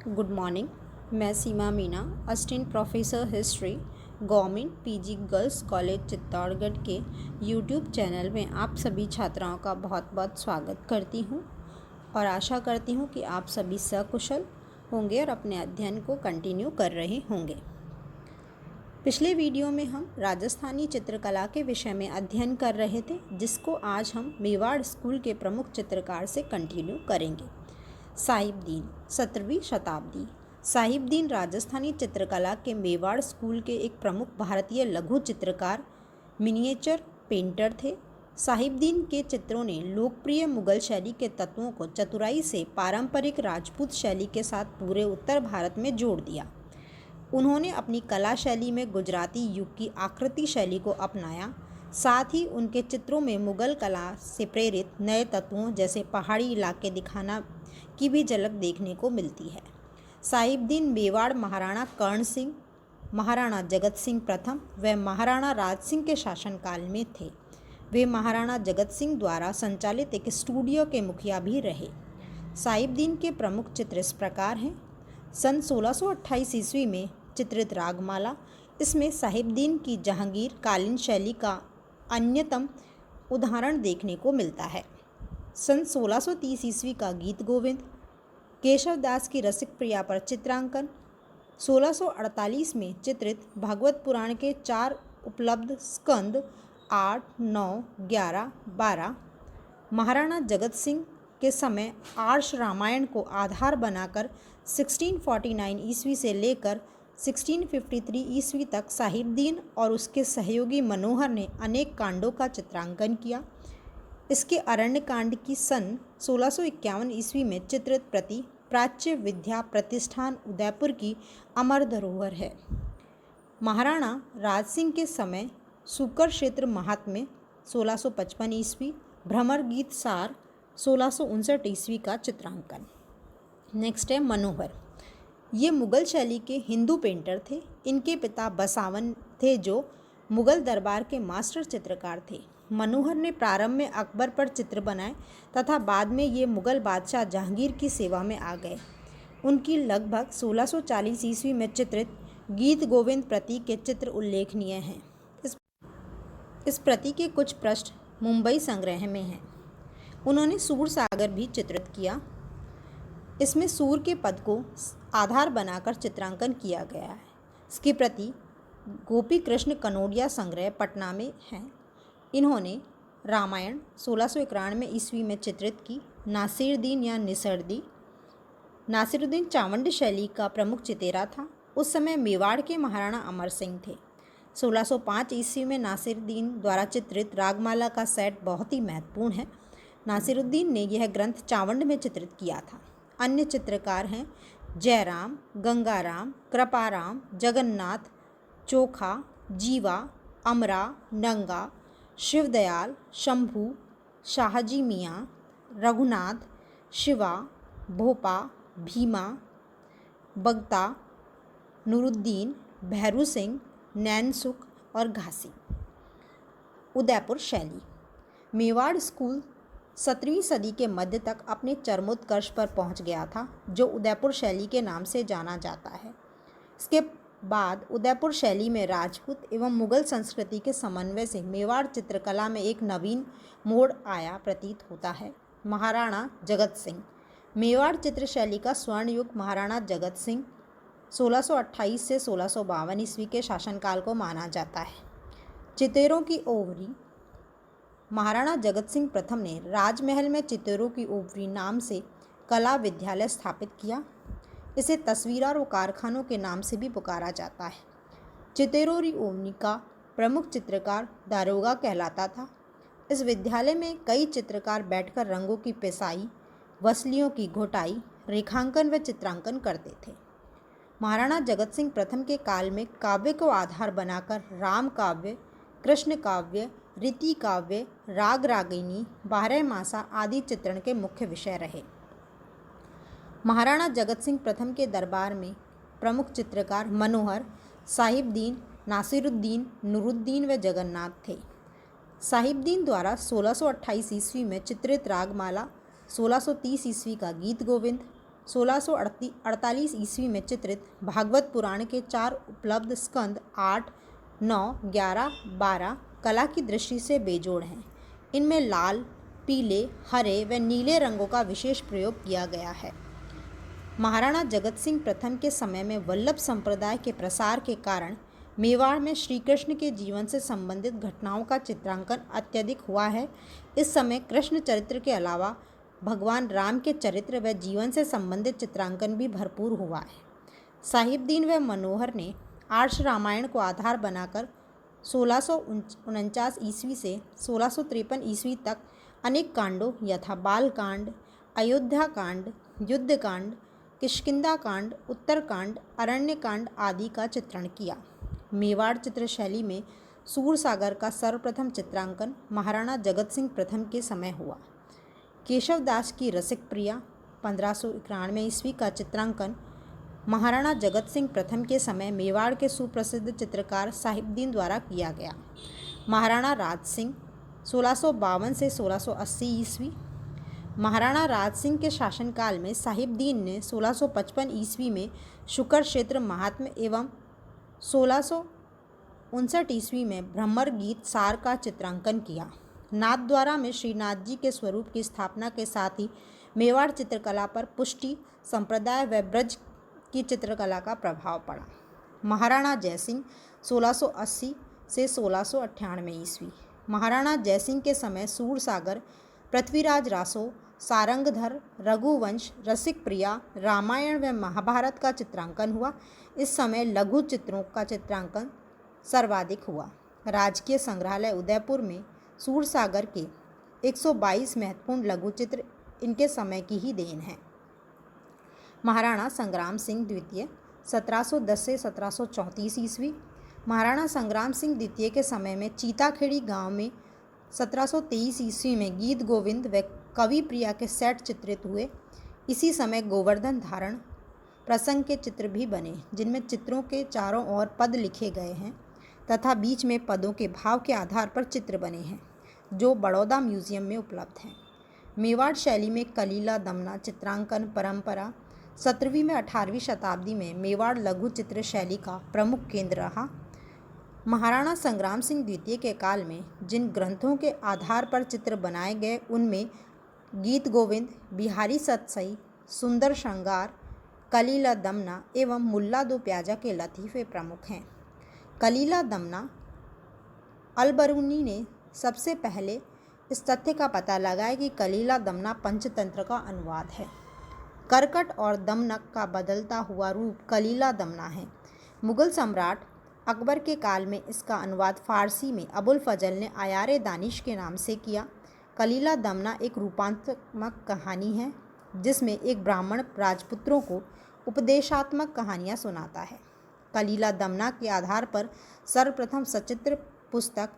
Good morning. मैं Seema Meena, assistant professor history, government PG girls college Chittorgarh के YouTube channel में आप सभी छात्राओं का बहुत बहुत स्वागत करती हूँ और आशा करती हूँ कि आप सभी सकुशल होंगे और अपने अध्ययन को कंटिन्यू कर रहे होंगे। पिछले वीडियो में हम राजस्थानी चित्रकला के विषय में अध्ययन कर रहे थे, जिसको आज हम मेवाड़ स्कूल के प्रमुख चित्रकार से कंटिन्यू करेंगे। साहिबदीन, 17वीं शताब्दी। साहिबदीन राजस्थानी चित्रकला के मेवाड़ स्कूल के एक प्रमुख भारतीय लघु चित्रकार, मिनिएचर पेंटर थे। साहिबदीन के चित्रों ने लोकप्रिय मुगल शैली के तत्वों को चतुराई से पारंपरिक राजपूत शैली के साथ पूरे उत्तर भारत में जोड़ दिया। उन्होंने अपनी कला शैली में गुजराती युग की आकृति शैली को अपनाया। साथ ही उनके चित्रों में मुगल कला से प्रेरित नए तत्वों जैसे पहाड़ी इलाके दिखाना की भी झलक देखने को मिलती है। साहिबदीन मेवाड़ महाराणा कर्ण सिंह, महाराणा जगत सिंह प्रथम व महाराणा राज सिंह के शासनकाल में थे। वे महाराणा जगत सिंह द्वारा संचालित एक स्टूडियो के मुखिया भी रहे। साहिबदीन के प्रमुख चित्र इस प्रकार हैं। सन 1628 ईस्वी में चित्रित रागमाला, इसमें साहिबदीन की जहांगीर कालीन शैली का अन्यतम उदाहरण देखने को मिलता है। सन 1630 ईस्वी का गीत गोविंद, केशव दास की रसिक प्रिया पर चित्रांकन, 1648 में चित्रित भागवत पुराण के 4 उपलब्ध स्कंद 8, 9, 11, 12, महाराणा जगत सिंह के समय आर्ष रामायण को आधार बनाकर 1649 ईस्वी से लेकर 1653 ईस्वी तक साहिबदीन और उसके सहयोगी मनोहर ने अनेक कांडों का चित्रांकन किया। इसके अरण्य कांड की सन 1651 ईस्वी में चित्रित प्रति प्राच्य विद्या प्रतिष्ठान उदयपुर की अमर धरोहर है। महाराणा राज सिंह के समय सूकर क्षेत्र महात्म्य 1655 ईस्वी, भ्रमर गीत सार 1659 ईस्वी का चित्रांकन। नेक्स्ट है मनोहर। ये मुगल शैली के हिंदू पेंटर थे। इनके पिता बसावन थे जो मुगल दरबार के मास्टर चित्रकार थे। मनोहर ने प्रारंभ में अकबर पर चित्र बनाए तथा बाद में ये मुगल बादशाह जहांगीर की सेवा में आ गए। उनकी लगभग 1640 ईस्वी में चित्रित गीत गोविंद प्रति के चित्र उल्लेखनीय हैं। इस प्रति के कुछ पृष्ठ मुंबई संग्रह में हैं। उन्होंने सूर सागर भी चित्रित किया। इसमें सूर के पद को आधार बनाकर चित्रांकन किया गया है। इसकी प्रति गोपी कृष्ण कनोडिया संग्रह पटना में है। इन्होंने रामायण 1691 ईस्वी में चित्रित की। नासिरुद्दीन या नासिरुद्दीन चावंड शैली का प्रमुख चितेरा था। उस समय मेवाड़ के महाराणा अमर सिंह थे। 1605 ईस्वी में नासिरुद्दीन द्वारा चित्रित रागमाला का सेट बहुत ही महत्वपूर्ण है। नासिरुद्दीन ने यह ग्रंथ चावंड में चित्रित किया था। अन्य चित्रकार हैं जयराम, गंगाराम, कृपाराम, जगन्नाथ, चोखा, जीवा, अमरा, नंगा, शिवदयाल, शंभू, शाहजी मियाँ, रघुनाथ, शिवा, भोपा, भीमा, बगता, नूरुद्दीन, भैरू सिंह, नैनसुख और घासी। उदयपुर शैली। मेवाड़ स्कूल 17वीं सदी के मध्य तक अपने चरमोत्कर्ष पर पहुंच गया था, जो उदयपुर शैली के नाम से जाना जाता है। इसके बाद उदयपुर शैली में राजपूत एवं मुगल संस्कृति के समन्वय से मेवाड़ चित्रकला में एक नवीन मोड़ आया प्रतीत होता है। महाराणा जगत सिंह। मेवाड़ चित्र शैली का स्वर्ण युग महाराणा जगत सिंह 1628 से 1652 ईस्वी के शासनकाल को माना जाता है। चितेरों की ओवरी। महाराणा जगत सिंह प्रथम ने राजमहल में चितेरों की ओवरी नाम से कला विद्यालय स्थापित किया। इसे तस्वीर व कारखानों के नाम से भी पुकारा जाता है। चितेरों की ओवरी का प्रमुख चित्रकार दारोगा कहलाता था। इस विद्यालय में कई चित्रकार बैठकर रंगों की पिसाई, वसलियों की घोटाई, रेखांकन व चित्रांकन करते थे। महाराणा जगत सिंह प्रथम के काल में काव्य को आधार बनाकर राम काव्य, कृष्ण काव्य, रीति काव्य, राग रागिनी, बारहमासा आदि चित्रण के मुख्य विषय रहे। महाराणा जगत सिंह प्रथम के दरबार में प्रमुख चित्रकार मनोहर, साहिबदीन, नासिरुद्दीन, नूरुद्दीन व जगन्नाथ थे। साहिबदीन द्वारा 1628 ईस्वी में चित्रित रागमाला, 1630 ईस्वी का गीत गोविंद, 1648 ईस्वी में चित्रित भागवत पुराण के 4 उपलब्ध स्कंद 8, 9, 11, 12 कला की दृष्टि से बेजोड़ हैं। इनमें लाल, पीले, हरे व नीले रंगों का विशेष प्रयोग किया गया है। महाराणा जगत सिंह प्रथम के समय में वल्लभ संप्रदाय के प्रसार के कारण मेवाड़ में श्री कृष्ण के जीवन से संबंधित घटनाओं का चित्रांकन अत्यधिक हुआ है। इस समय कृष्ण चरित्र के अलावा भगवान राम के चरित्र व जीवन से संबंधित चित्रांकन भी भरपूर हुआ है। साहिबदीन व मनोहर ने आर्ष रामायण को आधार बनाकर 1649 ईस्वी से 1653 ईस्वी तक अनेक कांडों यथा बाल कांड, अयोध्या कांड, युद्ध कांड, किष्किंधा कांड, उत्तरकांड, अरण्य कांड आदि का चित्रण किया। मेवाड़ चित्र शैली में सूरसागर का सर्वप्रथम चित्रांकन महाराणा जगत सिंह प्रथम के समय हुआ। केशव दास की रसिक प्रिया 1591 ईस्वी का चित्रांकन महाराणा जगत सिंह प्रथम के समय मेवाड़ के सुप्रसिद्ध चित्रकार साहिबदीन द्वारा किया गया। महाराणा राज सिंह 1652 से 1680 ईस्वी। महाराणा राज सिंह के शासनकाल में साहिबदीन ने 1655 ईस्वी में शुकर क्षेत्र महात्म्य एवं 1659 ईस्वी में भ्रमर गीत सार का चित्रांकन किया। नाथद्वारा में श्रीनाथ जी के स्वरूप की स्थापना के साथ ही मेवाड़ चित्रकला पर पुष्टि संप्रदाय व ब्रज की चित्रकला का प्रभाव पड़ा। महाराणा जयसिंह 1680 से 1698 ईस्वी। महाराणा जयसिंह के समय सूरसागर, पृथ्वीराज रासो, सारंगधर, रघुवंश, रसिक प्रिया, रामायण व महाभारत का चित्रांकन हुआ। इस समय लघु चित्रों का चित्रांकन सर्वाधिक हुआ। राजकीय संग्रहालय उदयपुर में सूरसागर के 122 महत्वपूर्ण लघु चित्र इनके समय की ही देन है। महाराणा संग्राम सिंह द्वितीय 1710 से 1734 ईस्वी। महाराणा संग्राम सिंह द्वितीय के समय में चीताखेड़ी गांव में 1723 ईस्वी में गीत गोविंद व कवि प्रिया के सेट चित्रित हुए। इसी समय गोवर्धन धारण प्रसंग के चित्र भी बने, जिनमें चित्रों के चारों ओर पद लिखे गए हैं तथा बीच में पदों के भाव के आधार पर चित्र बने हैं, जो बड़ौदा म्यूजियम में उपलब्ध हैं। मेवाड़ शैली में कलीला दमना चित्रांकन परंपरा 17वीं में 18वीं शताब्दी में मेवाड़ लघु चित्र शैली का प्रमुख केंद्र रहा। महाराणा संग्राम सिंह द्वितीय के काल में जिन ग्रंथों के आधार पर चित्र बनाए गए उनमें गीत गोविंद, बिहारी सतसई, सुंदर श्रृंगार, कलीला दमना एवं मुल्ला दो प्याजा के लतीफ़े प्रमुख हैं। कलीला दमना अलबरूनी ने सबसे पहले इस तथ्य का पता लगाया कि कलीला दमना पंचतंत्र का अनुवाद है। करकट और दमनक का बदलता हुआ रूप कलीला दमना है। मुगल सम्राट अकबर के काल में इसका अनुवाद फारसी में अबुल फजल ने आयारे दानिश के नाम से किया। कलीला दमना एक रूपांतरक कहानी है जिसमें एक ब्राह्मण राजपुत्रों को उपदेशात्मक कहानियाँ सुनाता है। कलीला दमना के आधार पर सर्वप्रथम सचित्र पुस्तक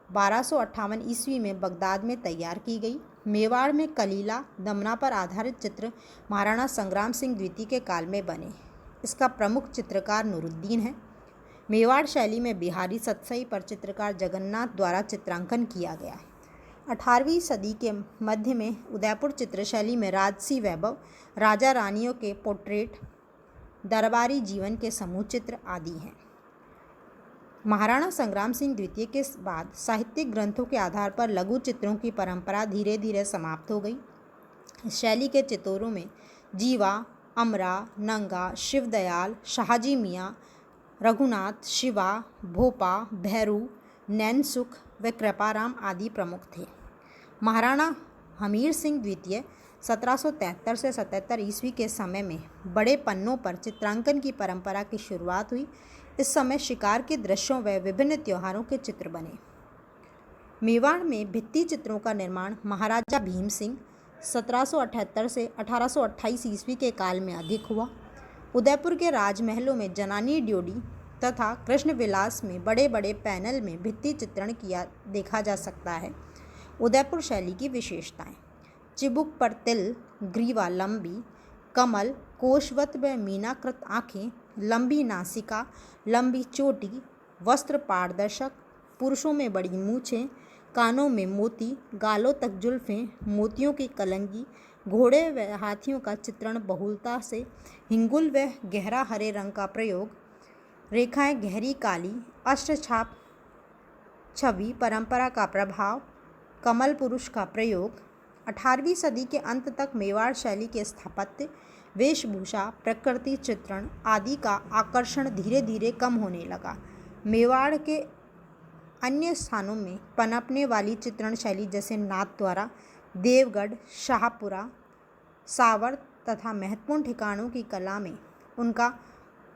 1258 ईस्वी में बगदाद में तैयार की गई। मेवाड़ में कलीला दमना पर आधारित चित्र महाराणा संग्राम सिंह द्वितीय के काल में बने। इसका प्रमुख चित्रकार नूरुद्दीन है। मेवाड़ शैली में बिहारी सतसई पर चित्रकार जगन्नाथ द्वारा चित्रांकन किया गया। 18वीं सदी के मध्य में उदयपुर चित्रशैली में राजसी वैभव, राजा रानियों के पोर्ट्रेट, दरबारी जीवन के समूह चित्र आदि हैं। महाराणा संग्राम सिंह द्वितीय के बाद साहित्यिक ग्रंथों के आधार पर लघु चित्रों की परंपरा धीरे धीरे समाप्त हो गई। इस शैली के चित्रों में जीवा, अमरा, नंगा, शिवदयाल, शाहजी मियाँ, रघुनाथ, शिवा, भोपा, भैरू, नैनसुख व कृपाराम आदि प्रमुख थे। महाराणा हमीर सिंह द्वितीय 1773 से 77 ईस्वी के समय में बड़े पन्नों पर चित्रांकन की परंपरा की शुरुआत हुई। इस समय शिकार के दृश्यों व विभिन्न त्योहारों के चित्र बने। मेवाड़ में भित्ति चित्रों का निर्माण महाराजा भीम सिंह 1778 से 1828 ईस्वी के काल में अधिक हुआ। उदयपुर के राजमहलों में जनानी ड्योढ़ी तथा कृष्ण विलास में बड़े बड़े पैनल में भित्ति चित्रण किया देखा जा सकता है। उदयपुर शैली की विशेषताएं: चिबुक पर तिल, ग्रीवा लंबी, कमल, कोशवत व मीनाकृत आँखें, लंबी नासिका, लंबी चोटी, वस्त्र पारदर्शक, पुरुषों में बड़ी मूछें, कानों में मोती, गालों तक जुल्फ़ें, मोतियों की कलंगी, घोड़े व हाथियों का चित्रण बहुलता से, हिंगुल व गहरा हरे रंग का प्रयोग, रेखाएं गहरी काली, अष्टछाप छवि परंपरा का प्रभाव, कमल पुरुष का प्रयोग। 18वीं सदी के अंत तक मेवाड़ शैली के स्थापत्य, वेशभूषा, प्रकृति चित्रण आदि का आकर्षण धीरे धीरे कम होने लगा। मेवाड़ के अन्य स्थानों में पनपने वाली चित्रण शैली जैसे नाथद्वारा, देवगढ़, शाहपुरा, सावर तथा महत्वपूर्ण ठिकानों की कला में उनका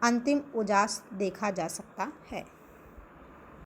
अंतिम उजास देखा जा सकता है।